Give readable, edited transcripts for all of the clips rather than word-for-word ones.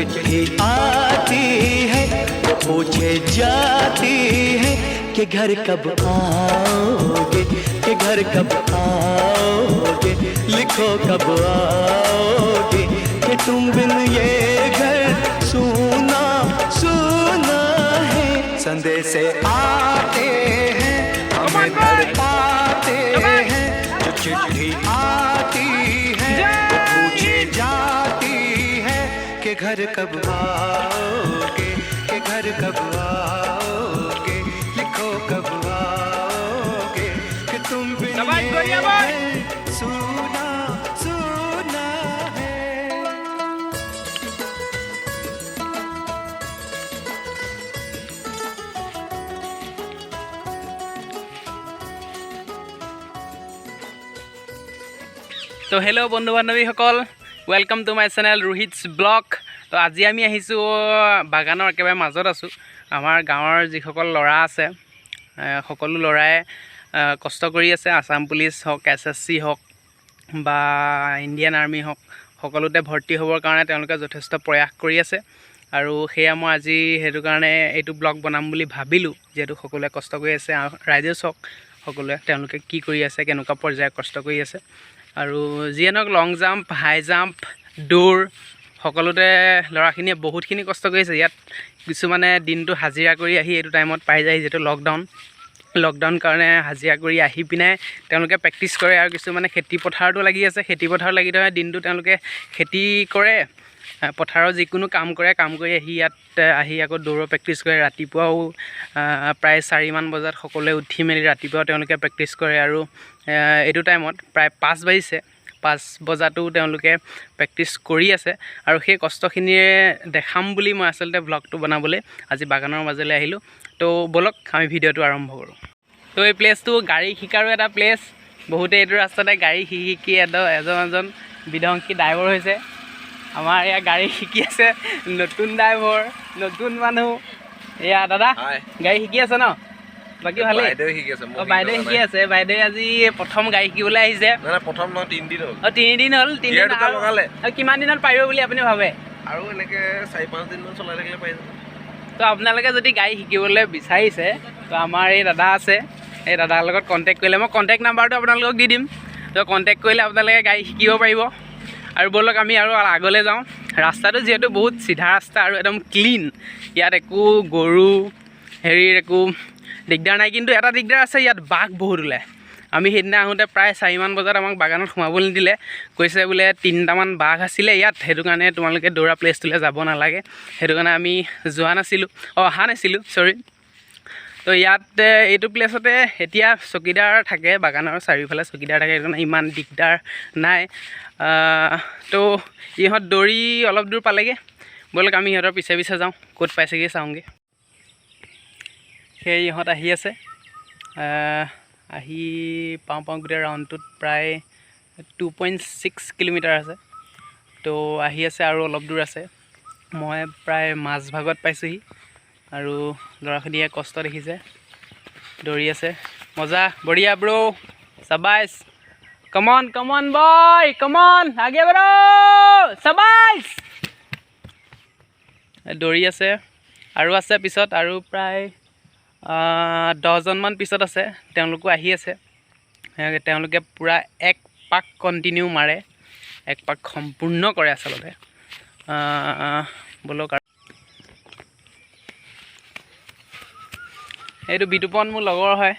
चिट्ठी आती है वो पूछे जाती है कि घर कब आओगे, कि घर कब आओगे, लिखो कब आओगे, कि तुम बिन ये घर सूना सूना है। संदेश आते हैं हमें घर पाते हैं, जो चिट्ठी आती है वो पूछे जाती है कि घर कब आओगे, कि घर कब आओगे, लिखो कब आओगे, कि तुम बिन ये घर सूना सूना है। তো হেল্ল' বন্ধু বান্ধৱীসকল, welcome to my channel Rohit's vlog. তো আজি আমি আহিছোঁ বাগানৰ একেবাৰে মাজত আছোঁ। আমাৰ গাঁৱৰ যিসকল ল'ৰা আছে সকলো ল'ৰাই কষ্ট কৰি আছে। আসাম পুলিচ হওক, SSC হওক বা ইণ্ডিয়ান আৰ্মি হওক, সকলোতে ভৰ্তি হ'বৰ কাৰণে তেওঁলোকে যথেষ্ট প্ৰয়াস কৰি আছে। আৰু সেয়া মই আজি সেইটো কাৰণে এইটো ব্লগ বনাম বুলি ভাবিলোঁ, যিহেতু সকলোৱে কষ্ট কৰি আছে। ৰাইজে চাওক সকলোৱে তেওঁলোকে কি কৰি আছে, কেনেকুৱা পৰ্যায়ত কষ্ট কৰি আছে। আৰু যিয়ে নহওক লং জাম্প, হাই জাম্প, দৌৰ সকলোতে ল'ৰাখিনিয়ে বহুতখিনি কষ্ট কৰিছে। ইয়াত কিছুমানে দিনটো হাজিৰা কৰি আহি এইটো টাইমত পাই যায়, যিহেতু লকডাউন কাৰণে হাজিৰা কৰি আহি পিনে তেওঁলোকে প্ৰেক্টিছ কৰে। আৰু কিছুমানে খেতি পথাৰতো লাগি আছে, খেতি পথাৰত লাগি থকা দিনটো তেওঁলোকে খেতি কৰে, পথাৰৰ যিকোনো কাম কৰে, কাম কৰি আহি ইয়াত আহি আকৌ দৌৰৰ প্ৰেক্টিছ কৰে। ৰাতিপুৱাও প্ৰায় 4মান বজাত সকলোৱে উঠি মেলি ৰাতিপুৱাও তেওঁলোকে প্ৰেক্টিছ কৰে। আৰু এইটো টাইমত প্ৰায় 5 বাজিছে, 5 বজাতো তেওঁলোকে প্ৰেক্টিছ কৰি আছে। আৰু সেই কষ্টখিনিয়ে দেখাম বুলি মই আচলতে ব্লগটো বনাবলৈ আজি বাগানৰ মাজলৈ আহিলোঁ। তো ব'লক আমি ভিডিঅ'টো আৰম্ভ কৰোঁ। তো এই প্লেচটো গাড়ী শিকাৰো এটা প্লেচ। বহুতে এইটো ৰাস্তাতে গাড়ী শিকি এজন বিধ্বংসী ড্ৰাইভাৰ হৈছে। আমাৰ এয়া গাড়ী শিকি আছে, নতুন ড্ৰাইভাৰ, নতুন মানুহ। এয়া দাদা গাড়ী শিকি আছে ন? বাকী ভালেই? বাইদেউ শিকি আছে। বাইদেউ আজি প্ৰথম গাড়ী শিকিবলৈ আহিছে। প্ৰথম নহয়, 3 দিন হ'ল। 3 দিন হ'ল। 3 দিন আৰু কিমান দিনত পাৰিব বুলি আপুনি ভাবে? আৰু এনেকৈ 4-5 দিনমান চলাই থাকিলে পাই যাব। তো আপোনালোকে যদি গাড়ী শিকিবলৈ বিচাৰিছে তো আমাৰ এই দাদা আছে, এই দাদাৰ লগত কণ্টেক্ট কৰিলে মই কণ্টেক্ট নাম্বাৰটো আপোনালোকক দি দিম। তো কণ্টেক্ট কৰিলে আপোনালোকে গাড়ী শিকিব পাৰিব। আৰু ব'লক আমি আৰু আগলৈ যাওঁ। ৰাস্তাটো যিহেতু বহুত চিধা ৰাস্তা আৰু একদম ক্লিন, ইয়াত একো গৰু একো দিগদাৰ নাই। কিন্তু এটা দিগদাৰ আছে, ইয়াত বাঘ বহুত ওলায়। আমি সেইদিনা আহোঁতে প্ৰায় 4মান বজাত আমাক বাগানত সোমাবলৈ নিদিলে, কৈছে বোলে 3টামান বাঘ আছিলে ইয়াত, সেইটো কাৰণে তোমালোকে দৌৰা প্লেচটোলৈ যাব নালাগে। সেইটো কাৰণে আমি অহা নাছিলোঁ চৰি। তো ইয়াত এইটো প্লেচতে এতিয়া চকীদাৰ থাকে, বাগানৰ চাৰিওফালে চকীদাৰ থাকে, সেইটো কাৰণে ইমান দিগদাৰ নাই। তো ইহঁত দৌৰি অলপ দূৰ পালেগৈ। ব'লক আমি ইহঁতৰ পিছে পিছে যাওঁ, ক'ত পাইছেগৈ চাওঁগৈ। সেই ইহঁত আহি আছে, আহি পাওঁ গোটেই ৰাউণ্ডটোত প্ৰায় 2.6 কিলোমিটাৰ আছে। তো আহি আছে আৰু অলপ দূৰ আছে। মই প্ৰায় মাজভাগত পাইছোঁহি। আৰু ল'ৰাখিনিয়ে কষ্ট দেখিছে, দৌৰি আছে, মজা, বঢ়িয়া ব্ৰ, চাবাইছ, কমন বয়, কমন আগে বাঢ়ো, চাবাইছ। দৌৰি আছে আৰু আছে পিছত, আৰু প্ৰায় 10জনমান পিছত আছে। তেওঁলোকো আহি আছে। তেওঁলোকে পূৰা 1 পাক কণ্টিনিউ মাৰে, 1 পাক সম্পূৰ্ণ কৰে আচলতে। ব'লক। এইটো বিতুপন মোৰ লগৰ হয়,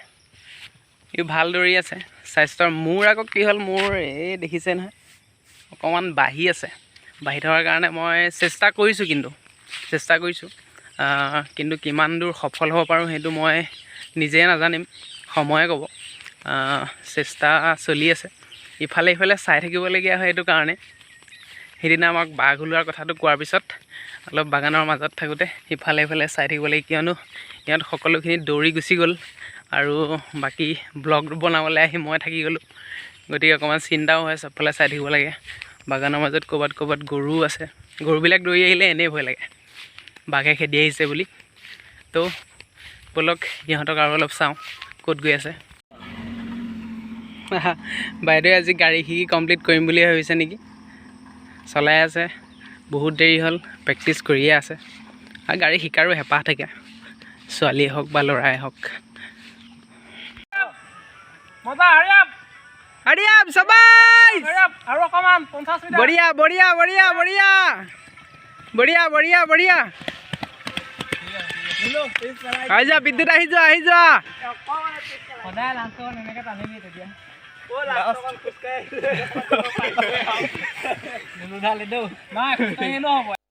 ই ভাল দৌৰি আছে স্বাস্থ্যৰ। মোৰ আকৌ কি হ'ল, মোৰ এই দেখিছে নহয় অকণমান বাঢ়ি আছে। বাঢ়ি থকাৰ কাৰণে মই চেষ্টা কৰিছোঁ, কিন্তু কিমান দূৰ সফল হ'ব পাৰোঁ সেইটো মই নিজে নাজানিম, সময়ে ক'ব। চেষ্টা চলি আছে। ইফালে ইফালে চাই থাকিবলগীয়া হয়। এইটো কাৰণে সেইদিনা আমাক বাঘ ওলোৱাৰ কথাটো কোৱাৰ পিছত অলপ বাগানৰ মাজত থাকোঁতে ইফালে ইফালে চাই থাকিব লাগে, কিয়নো ইয়াত সকলোখিনি দৌৰি গুচি গ'ল আৰু বাকী ব্লগ বনাবলৈ আহি মই থাকি গ'লোঁ। গতিকে অকণমান চিন্তাও হয়, চবফালে চাই থাকিব লাগে। বাগানৰ মাজত ক'ৰবাত গৰু আছে, গৰুবিলাক দৌৰি আহিলে এনেই ভয় লাগে, বাঘে খেদি আহিছে বুলি। তো ব'লক সিহঁতক আৰু অলপ চাওঁ ক'ত গৈ আছে। বাইদেৱে আজি গাড়ী শিকি কমপ্লিট কৰিম বুলি ভাবিছে নেকি, চলাই আছে। বহুত দেৰি হ'ল প্ৰেক্টিছ কৰিয়ে আছে আৰু গাড়ী শিকাৰো হেঁপাহ থাকে ছোৱালীয়ে হওক বা ল'ৰাই হওক Hurry up, সবাই! আৰু অকমান 50 মিটাৰ বঢ়িয়া বঢ়িয়া বঢ়িয়া বঢ়িয়া বঢ়িয়া বঢ়িয়া বঢ়িয়া আহি যোৱা বিদ্যুৎ আহি যোৱা সদায় লাঞ্চত এনেকৈ টানিবি তেতিয়া নাই খোজকাঢ়ি নহ'ব